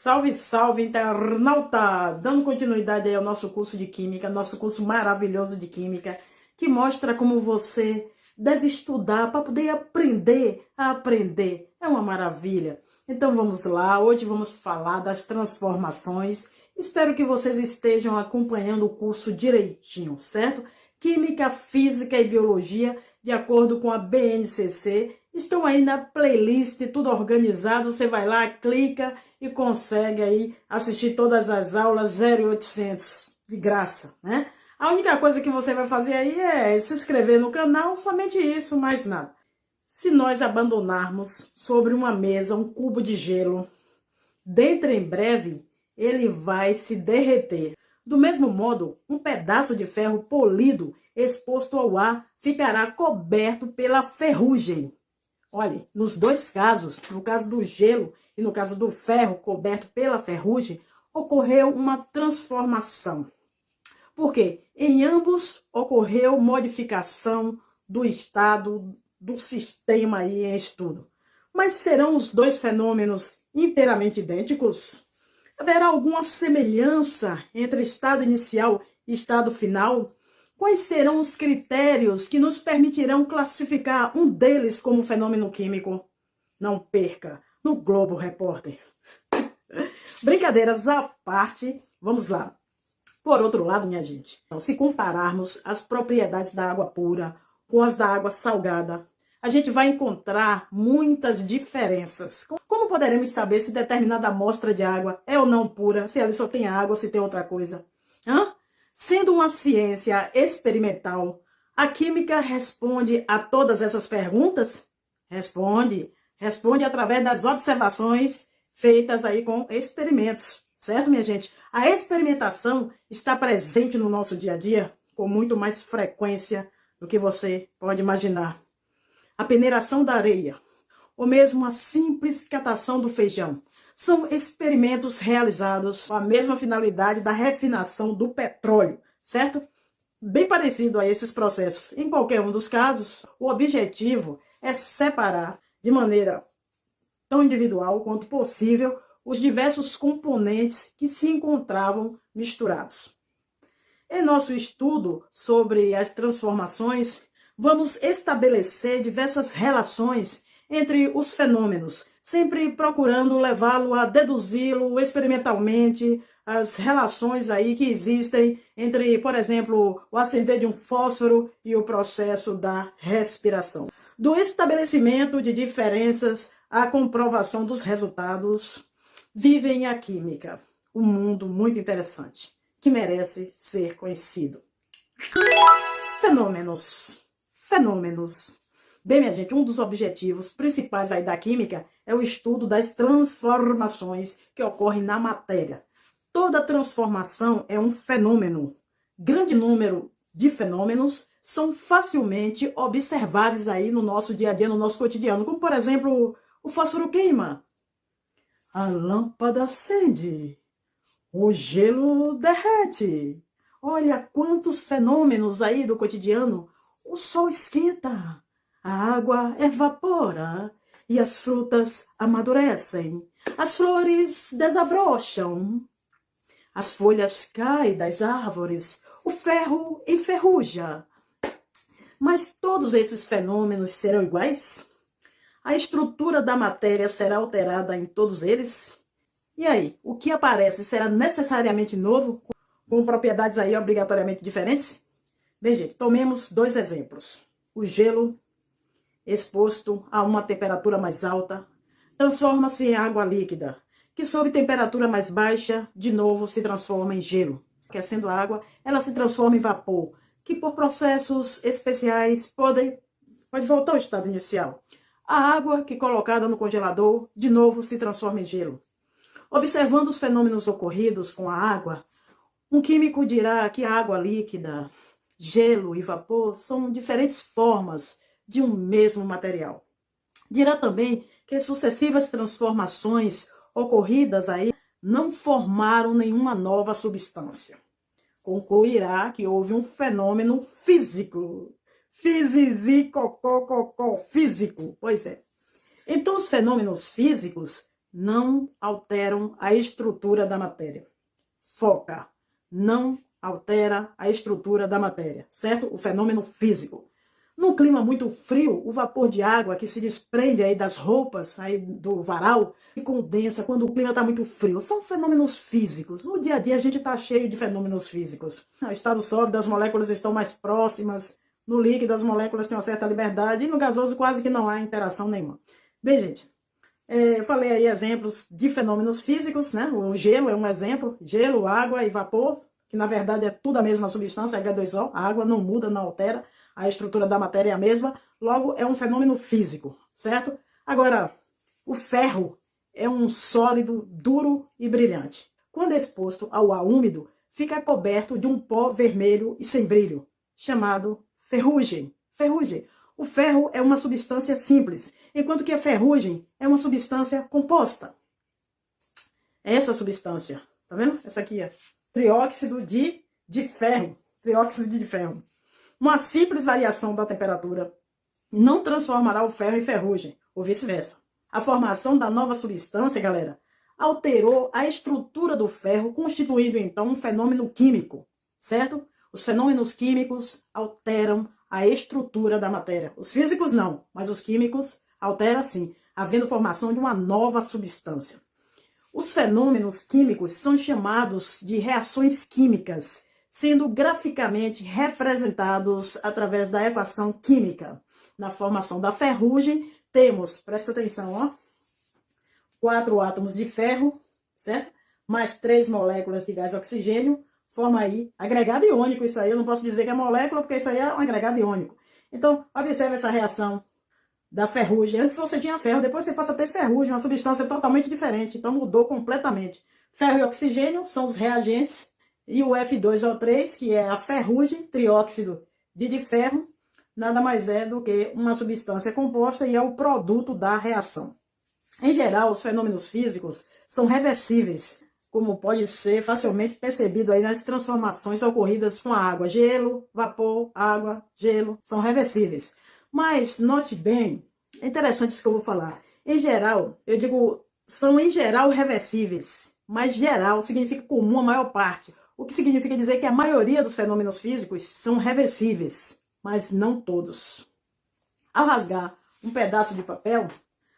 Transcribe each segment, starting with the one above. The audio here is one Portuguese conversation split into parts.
Salve, salve, internauta! Dando continuidade aí ao nosso curso de Química, nosso curso maravilhoso de Química, que mostra como você deve estudar para poder aprender a aprender. É uma maravilha. Então vamos lá, hoje vamos falar das transformações. Espero que vocês estejam acompanhando o curso direitinho, certo? Química, Física e Biologia, de acordo com a BNCC, estão aí na playlist, tudo organizado. Você vai lá, clica e consegue aí assistir todas as aulas 0800 de graça, né? A única coisa que você vai fazer aí é se inscrever no canal, somente isso, mais nada. Se nós abandonarmos sobre uma mesa um cubo de gelo, dentro em breve ele vai se derreter. Do mesmo modo, um pedaço de ferro polido exposto ao ar ficará coberto pela ferrugem. Olha, nos dois casos, no caso do gelo e no caso do ferro coberto pela ferrugem, ocorreu uma transformação. Por quê? Em ambos ocorreu modificação do estado do sistema aí em estudo. Mas serão os dois fenômenos inteiramente idênticos? Haverá alguma semelhança entre estado inicial e estado final? Quais serão os critérios que nos permitirão classificar um deles como fenômeno químico? Não perca no Globo Repórter. Brincadeiras à parte, vamos lá. Por outro lado, minha gente, se compararmos as propriedades da água pura com as da água salgada, a gente vai encontrar muitas diferenças. Como poderemos saber se determinada amostra de água é ou não pura, se ela só tem água ou se tem outra coisa? Sendo uma ciência experimental, a química responde a todas essas perguntas? Responde. Responde através das observações feitas aí com experimentos. Certo, minha gente? A experimentação está presente no nosso dia a dia com muito mais frequência do que você pode imaginar. A peneiração da areia, ou mesmo a simples catação do feijão, são experimentos realizados com a mesma finalidade da refinação do petróleo, certo? Bem parecido a esses processos. Em qualquer um dos casos, o objetivo é separar de maneira tão individual quanto possível os diversos componentes que se encontravam misturados. Em nosso estudo sobre as transformações, vamos estabelecer diversas relações entre os fenômenos, sempre procurando levá-lo a deduzi-lo experimentalmente, as relações aí que existem entre, por exemplo, o acender de um fósforo e o processo da respiração. Do estabelecimento de diferenças à comprovação dos resultados, vivem a química, um mundo muito interessante, que merece ser conhecido. Fenômenos. Bem, minha gente, um dos objetivos principais aí da química é o estudo das transformações que ocorrem na matéria. Toda transformação é um fenômeno. Grande número de fenômenos são facilmente observáveis aí no nosso dia a dia, no nosso cotidiano, como, por exemplo, o fósforo queima, a lâmpada acende, o gelo derrete. Olha quantos fenômenos aí do cotidiano. O sol esquenta, a água evapora e as frutas amadurecem. As flores desabrocham, as folhas caem das árvores, o ferro enferruja. Mas todos esses fenômenos serão iguais? A estrutura da matéria será alterada em todos eles? E aí, o que aparece será necessariamente novo, com propriedades aí obrigatoriamente diferentes? Bem, gente, tomemos dois exemplos. O gelo, exposto a uma temperatura mais alta, transforma-se em água líquida, que sob temperatura mais baixa, de novo se transforma em gelo. Aquecendo a água, ela se transforma em vapor, que por processos especiais pode voltar ao estado inicial. A água que colocada no congelador, de novo se transforma em gelo. Observando os fenômenos ocorridos com a água, um químico dirá que a água líquida, gelo e vapor são diferentes formas de um mesmo material. Dirá também que sucessivas transformações ocorridas aí não formaram nenhuma nova substância. Concluirá que houve um fenômeno físico. Físico. Pois é. Então, os fenômenos físicos não alteram a estrutura da matéria. Foca, não altera a estrutura da matéria, certo? O fenômeno físico. Num clima muito frio, o vapor de água que se desprende aí das roupas, aí do varal, se condensa quando o clima está muito frio. São fenômenos físicos. No dia a dia a gente está cheio de fenômenos físicos. O estado sólido, as moléculas estão mais próximas. No líquido, as moléculas têm uma certa liberdade. E no gasoso, quase que não há interação nenhuma. Bem, gente, eu falei aí exemplos de fenômenos físicos, né? O gelo é um exemplo. Gelo, água e vapor, que na verdade é tudo a mesma substância, H2O. A água não muda, não altera. A estrutura da matéria é a mesma. Logo, é um fenômeno físico, certo? Agora, o ferro é um sólido duro e brilhante. Quando exposto ao ar úmido, fica coberto de um pó vermelho e sem brilho, chamado ferrugem. Ferrugem. O ferro é uma substância simples, enquanto que a ferrugem é uma substância composta. Essa substância, tá vendo? Essa aqui é trióxido de ferro. Trióxido de ferro. Uma simples variação da temperatura não transformará o ferro em ferrugem, ou vice-versa. A formação da nova substância, galera, alterou a estrutura do ferro, constituindo então um fenômeno químico, certo? Os fenômenos químicos alteram a estrutura da matéria. Os físicos não, mas os químicos alteram sim, havendo formação de uma nova substância. Os fenômenos químicos são chamados de reações químicas, sendo graficamente representados através da equação química. Na formação da ferrugem, temos, presta atenção, ó, 4 átomos de ferro, certo? Mais 3 moléculas de gás oxigênio, forma aí agregado iônico. Isso aí eu não posso dizer que é molécula, porque isso aí é um agregado iônico. Então, observe essa reação da ferrugem. Antes você tinha ferro, depois você passa a ter ferrugem, uma substância totalmente diferente. Então mudou completamente. Ferro e oxigênio são os reagentes. E o F2O3, que é a ferrugem, trióxido de ferro, nada mais é do que uma substância composta e é o produto da reação. Em geral, os fenômenos físicos são reversíveis, como pode ser facilmente percebido aí nas transformações ocorridas com a água. Gelo, vapor, água, gelo, são reversíveis. Mas note bem, é interessante isso que eu vou falar. Em geral, eu digo, são em geral reversíveis, mas geral significa comum a maior parte. O que significa dizer que a maioria dos fenômenos físicos são reversíveis, mas não todos. Ao rasgar um pedaço de papel,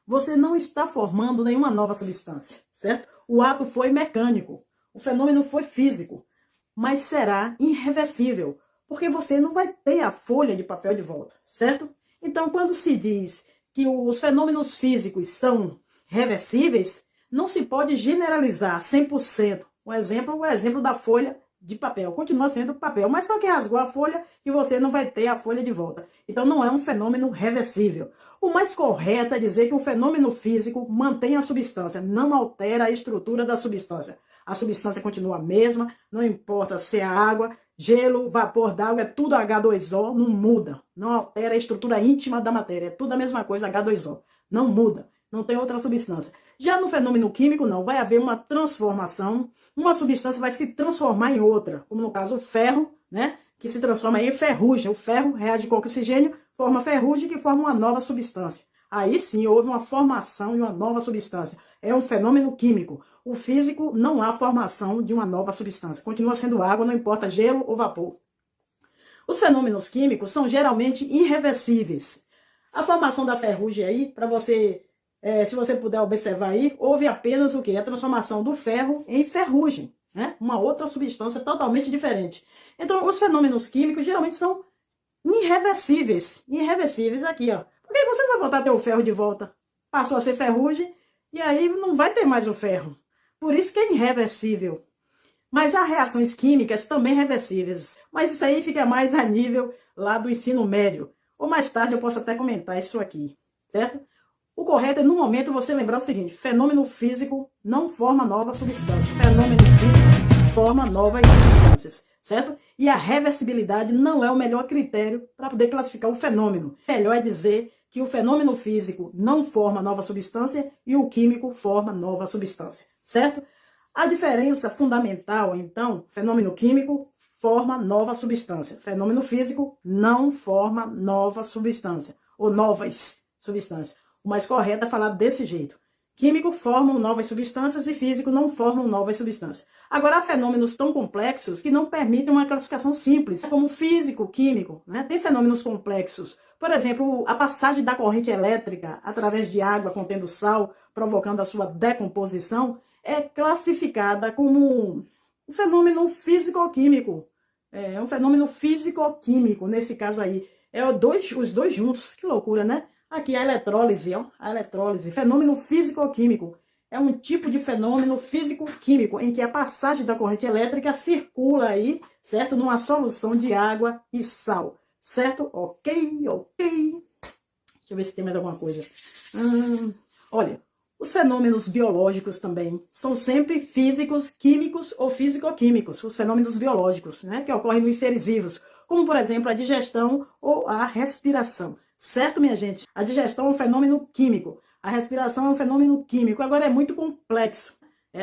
você não está formando nenhuma nova substância, certo? O ato foi mecânico, o fenômeno foi físico, mas será irreversível, porque você não vai ter a folha de papel de volta, certo? Então, quando se diz que os fenômenos físicos são reversíveis, não se pode generalizar 100%. O exemplo da folha de papel. Continua sendo papel, mas só que rasgou a folha e você não vai ter a folha de volta. Então não é um fenômeno reversível. O mais correto é dizer que o fenômeno físico mantém a substância, não altera a estrutura da substância. A substância continua a mesma, não importa se é água, gelo, vapor d'água, é tudo H2O, não muda. Não altera a estrutura íntima da matéria, é tudo a mesma coisa, H2O. Não muda, não tem outra substância. Já no fenômeno químico, não, vai haver uma transformação, uma substância vai se transformar em outra, como no caso o ferro, né, que se transforma em ferrugem. O ferro reage com oxigênio, forma ferrugem, que forma uma nova substância. Aí sim houve uma formação de uma nova substância. É um fenômeno químico. O físico não há formação de uma nova substância. Continua sendo água, não importa gelo ou vapor. Os fenômenos químicos são geralmente irreversíveis. A formação da ferrugem aí, para você, se você puder observar aí, houve apenas o quê? A transformação do ferro em ferrugem, né? Uma outra substância totalmente diferente. Então, os fenômenos químicos geralmente são irreversíveis. Irreversíveis aqui, ó. Porque você não vai voltar a ter o ferro de volta. Passou a ser ferrugem e aí não vai ter mais o ferro. Por isso que é irreversível. Mas há reações químicas também reversíveis. Mas isso aí fica mais a nível lá do ensino médio. Ou mais tarde eu posso até comentar isso aqui, certo? O correto é, no momento, você lembrar o seguinte: fenômeno físico não forma nova substância. Fenômeno físico forma novas substâncias, certo? E a reversibilidade não é o melhor critério para poder classificar o fenômeno. Melhor é dizer que o fenômeno físico não forma nova substância e o químico forma nova substância, certo? A diferença fundamental, então, fenômeno químico forma nova substância. Fenômeno físico não forma nova substância, ou novas substâncias. O mais correto é falar desse jeito, Químico formam novas substâncias e físico não formam novas substâncias. Agora, há fenômenos tão complexos que não permitem uma classificação simples, como físico, químico, né? Tem fenômenos complexos. Por exemplo, a passagem da corrente elétrica através de água contendo sal, provocando a sua decomposição, é classificada como um fenômeno físico-químico. É um fenômeno físico-químico, nesse caso aí. Os dois juntos, que loucura, né? Aqui a eletrólise, ó, a eletrólise, fenômeno físico-químico. É um tipo de fenômeno físico-químico em que a passagem da corrente elétrica circula aí, certo? Numa solução de água e sal, certo? Ok, ok. Deixa eu ver se tem mais alguma coisa. Olha, os fenômenos biológicos também são sempre físicos, químicos ou físico-químicos, os fenômenos biológicos, né, que ocorrem nos seres vivos, como, por exemplo, a digestão ou a respiração. Certo, minha gente? A digestão é um fenômeno químico, a respiração é um fenômeno químico. Agora, é muito complexo.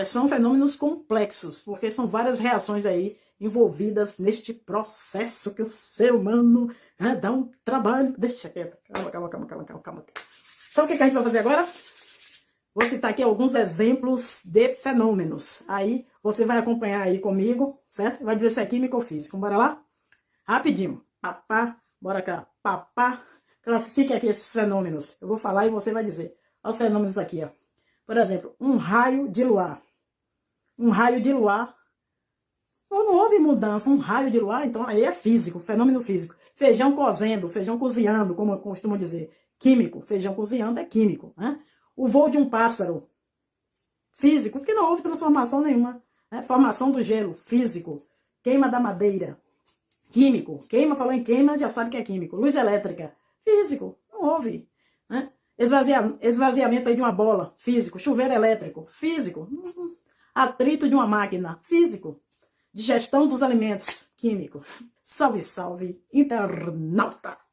São fenômenos complexos, porque são várias reações aí envolvidas neste processo que o ser humano dá um trabalho. Deixa quieto. Calma. Sabe o que a gente vai fazer agora? Vou citar aqui alguns exemplos de fenômenos. Aí você vai acompanhar aí comigo, certo? Vai dizer se é químico ou físico. Bora lá? Rapidinho. Bora cá. Classifique aqui esses fenômenos. Eu vou falar e você vai dizer. Olha os fenômenos aqui, ó. Por exemplo, um raio de luar. Um raio de luar. Não houve mudança. Um raio de luar, então aí é físico, fenômeno físico. Feijão cozendo, feijão cozinhando, como costumam dizer. Químico. Feijão cozinhando é químico, né? O voo de um pássaro. Físico, porque não houve transformação nenhuma. Né? Formação do gelo. Físico. Queima da madeira. Químico. Queima, falou em queima, já sabe que é químico. Luz elétrica. Físico. Não houve. Né? Esvaziamento aí de uma bola. Físico. Chuveiro elétrico. Físico. Atrito de uma máquina. Físico. Digestão dos alimentos. Químico. Salve, salve, internauta!